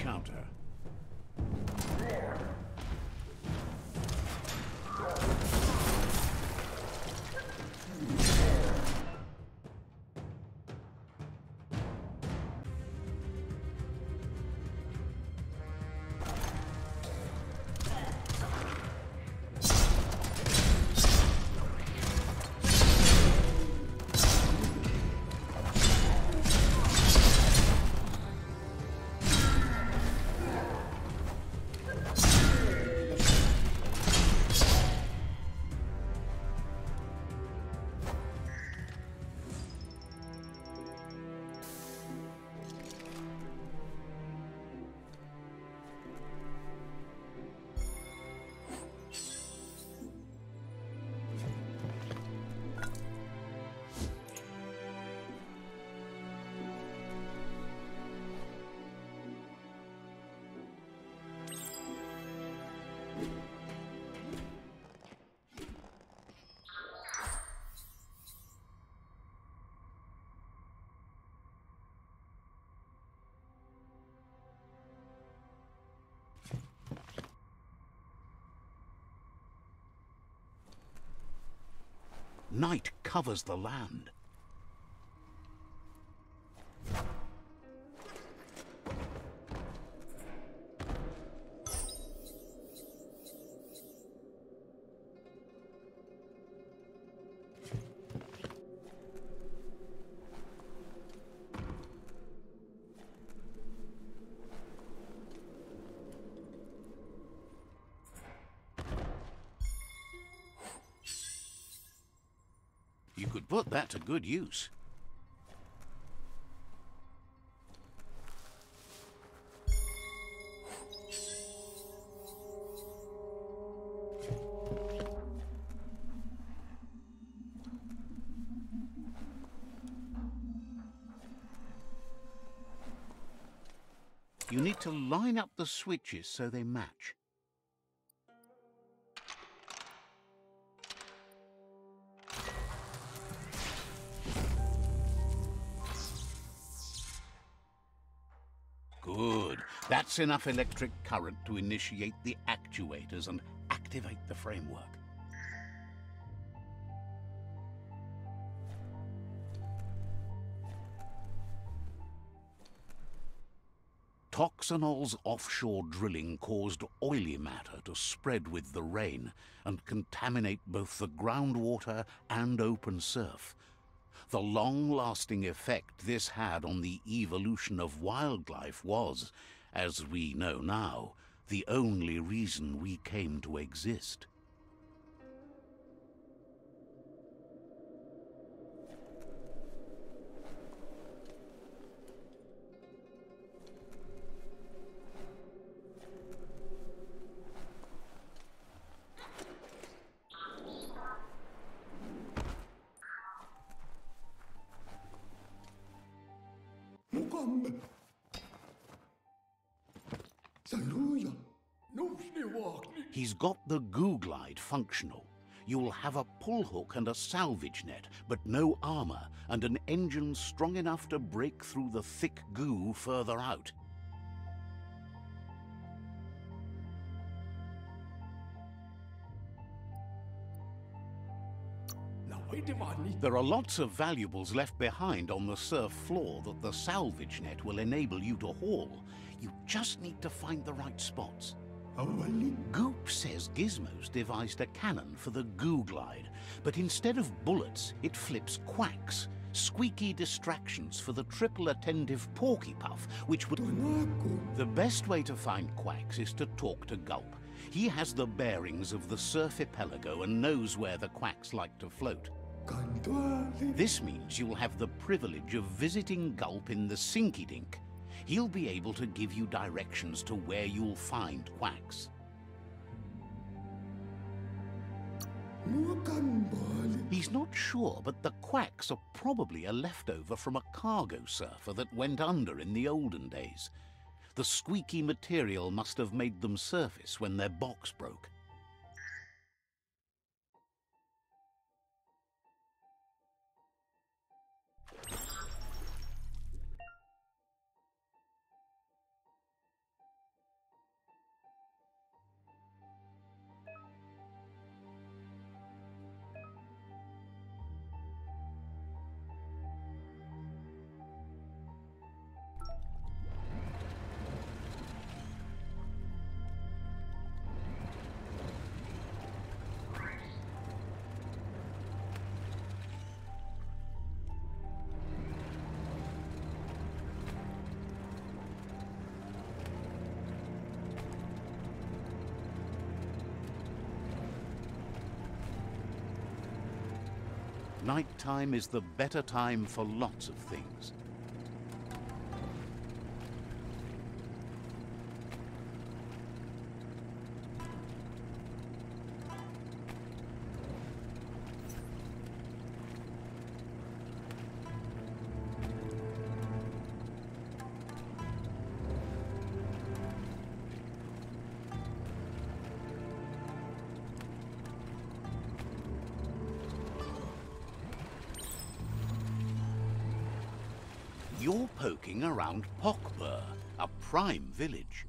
encounter. Night covers the land. You could put that to good use. You need to line up the switches so they match. Good. That's enough electric current to initiate the actuators and activate the framework. Toxanol's offshore drilling caused oily matter to spread with the rain and contaminate both the groundwater and open surf. The long-lasting effect this had on the evolution of wildlife was, as we know now, the only reason we came to exist. He's got the Googlide functional. You'll have a pull hook and a salvage net, but no armor, and an engine strong enough to break through the thick goo further out. There are lots of valuables left behind on the surf floor that the salvage net will enable you to haul. You just need to find the right spots. Goop says Gizmo's devised a cannon for the Googlide, but instead of bullets, it flips quacks, squeaky distractions for the triple attentive Porkypuff, which would... The best way to find quacks is to talk to Gulp. He has the bearings of the surf archipelago and knows where the quacks like to float. This means you'll have the privilege of visiting Gulp in the Sinky Dink. He'll be able to give you directions to where you'll find quacks. He's not sure, but the quacks are probably a leftover from a cargo surfer that went under in the olden days. The squeaky material must have made them surface when their box broke. Nighttime is the better time for lots of things. You're poking around Pokbur, a prime village.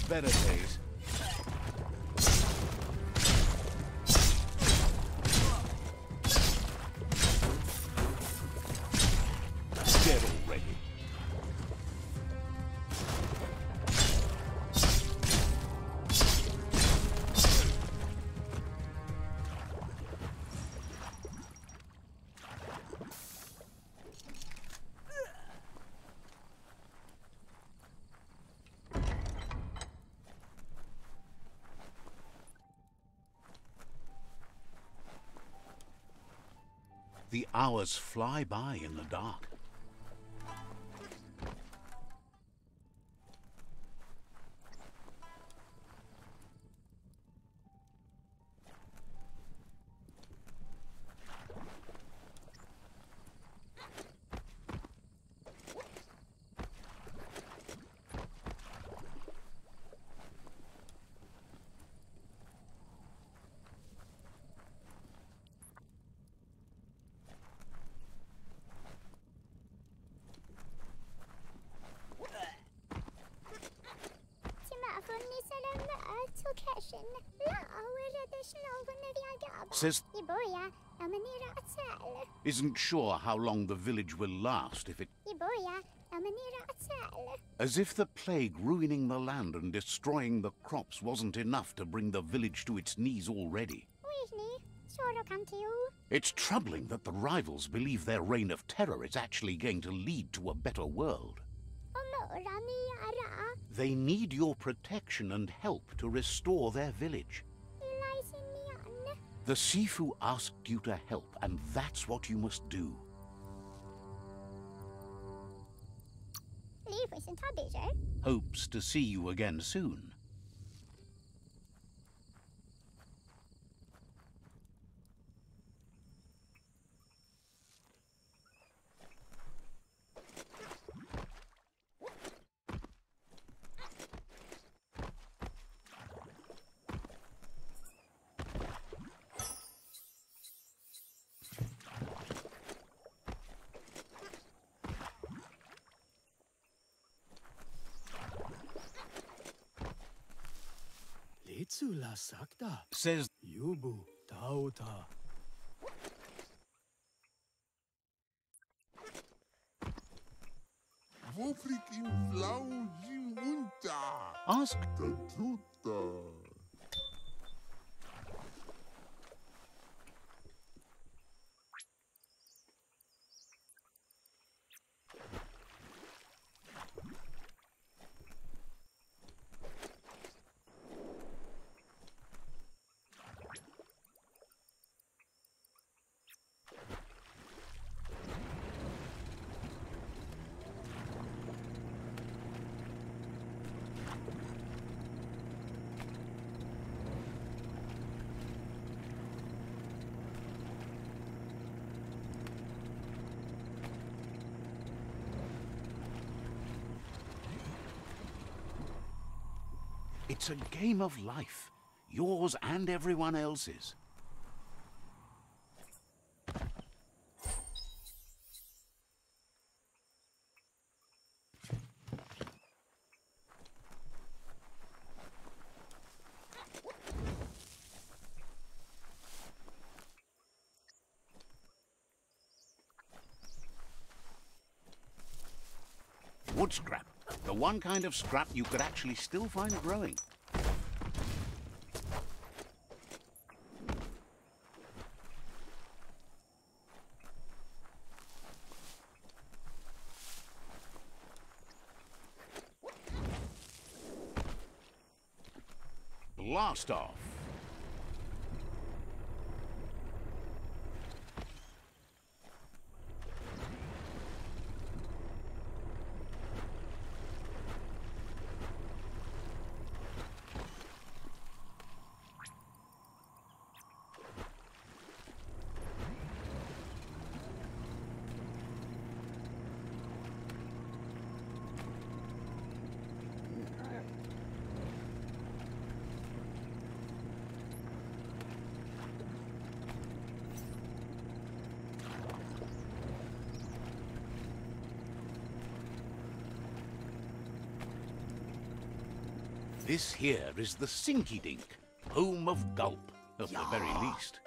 Better days. Get already. The hours fly by in the dark. Says isn't sure how long the village will last if it... As if the plague ruining the land and destroying the crops wasn't enough to bring the village to its knees already. It's troubling that the rivals believe their reign of terror is actually going to lead to a better world. They need your protection and help to restore their village. The Sifu asked you to help, and that's what you must do. Hopes to see you again soon. Says Yubu Taota. ask It's a game of life, yours and everyone else's. Wood scrap. The one kind of scrap you could actually still find growing. Blast off. This here is the Sinky Dink, home of Gulp, at the very least.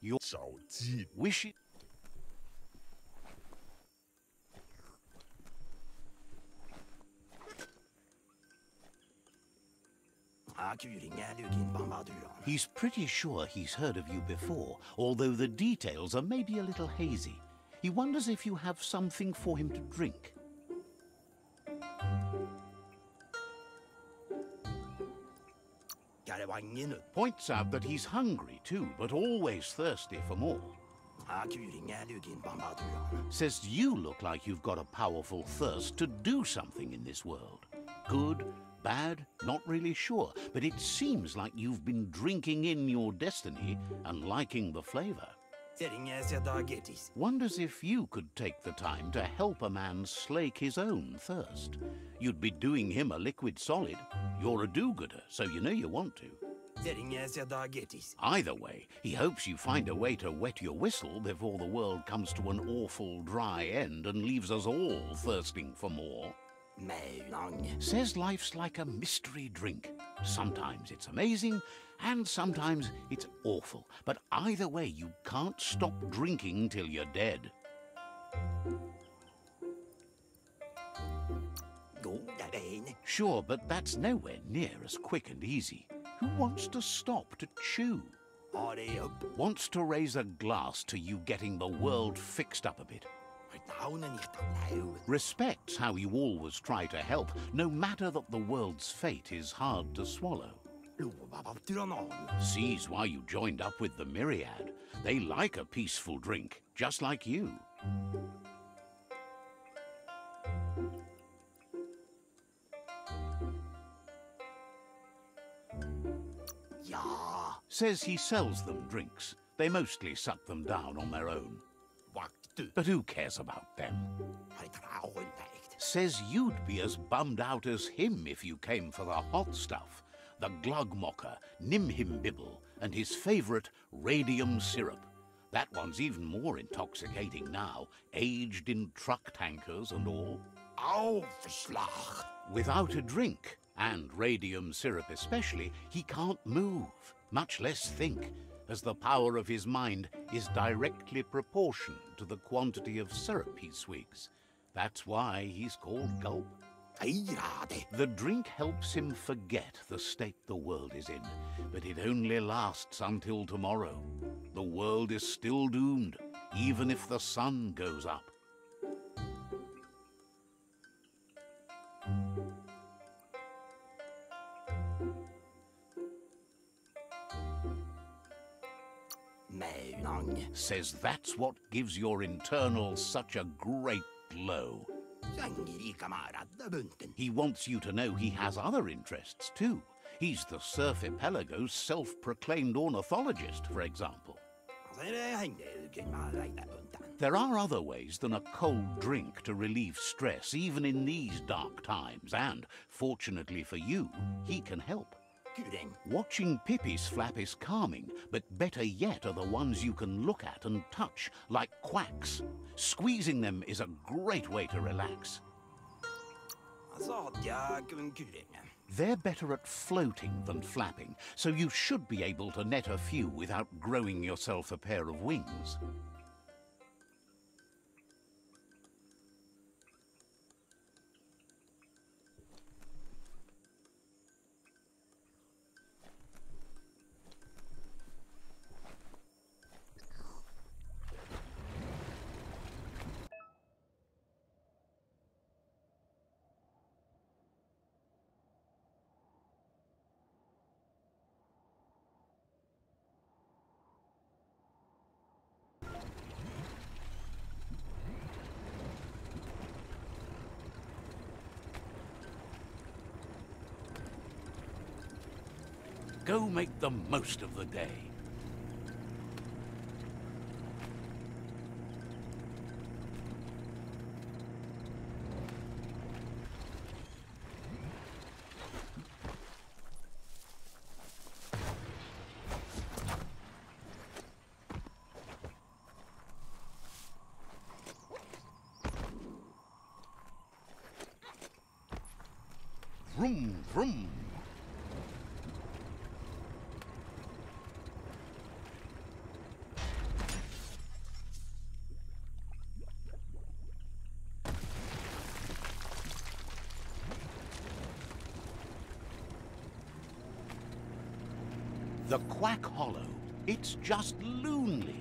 You wish it. He's pretty sure he's heard of you before, although the details are maybe a little hazy. He wonders if you have something for him to drink. Points out that he's hungry too, but always thirsty for more. Says you look like you've got a powerful thirst to do something in this world. Good, bad, not really sure, but it seems like you've been drinking in your destiny and liking the flavor. Wonders if you could take the time to help a man slake his own thirst. You'd be doing him a liquid solid. You're a do-gooder, so you know you want to. Either way, he hopes you find a way to wet your whistle before the world comes to an awful dry end and leaves us all thirsting for more. Says life's like a mystery drink. Sometimes it's amazing, and sometimes it's awful. But either way, you can't stop drinking till you're dead. Sure, but that's nowhere near as quick and easy. Who wants to stop to chew? Wants to raise a glass to you getting the world fixed up a bit. Respects how you always try to help, no matter that the world's fate is hard to swallow. Sees why you joined up with the Myriad. They like a peaceful drink, just like you. Says he sells them drinks. They mostly suck them down on their own. But who cares about them? Says you'd be as bummed out as him if you came for the hot stuff. The Glugmocker, Nimhimbibble, and his favourite radium syrup. That one's even more intoxicating now, aged in truck tankers and all. Without a drink, and radium syrup especially, he can't move, much less think, as the power of his mind is directly proportional to the quantity of syrup he swigs. That's why he's called Gulp. The drink helps him forget the state the world is in, but it only lasts until tomorrow. The world is still doomed, even if the sun goes up. Says that's what gives your internals such a great glow. He wants you to know he has other interests too. He's the Surfipelago's self-proclaimed ornithologist, for example. There are other ways than a cold drink to relieve stress, even in these dark times, and, fortunately for you, he can help. Watching Pippi's flap is calming, but better yet are the ones you can look at and touch, like quacks. Squeezing them is a great way to relax. They're better at floating than flapping, so you should be able to net a few without growing yourself a pair of wings. Go make the most of the day. Vroom, vroom. The Quack Hollow. It's just lonely.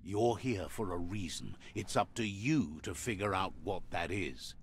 You're here for a reason. It's up to you to figure out what that is.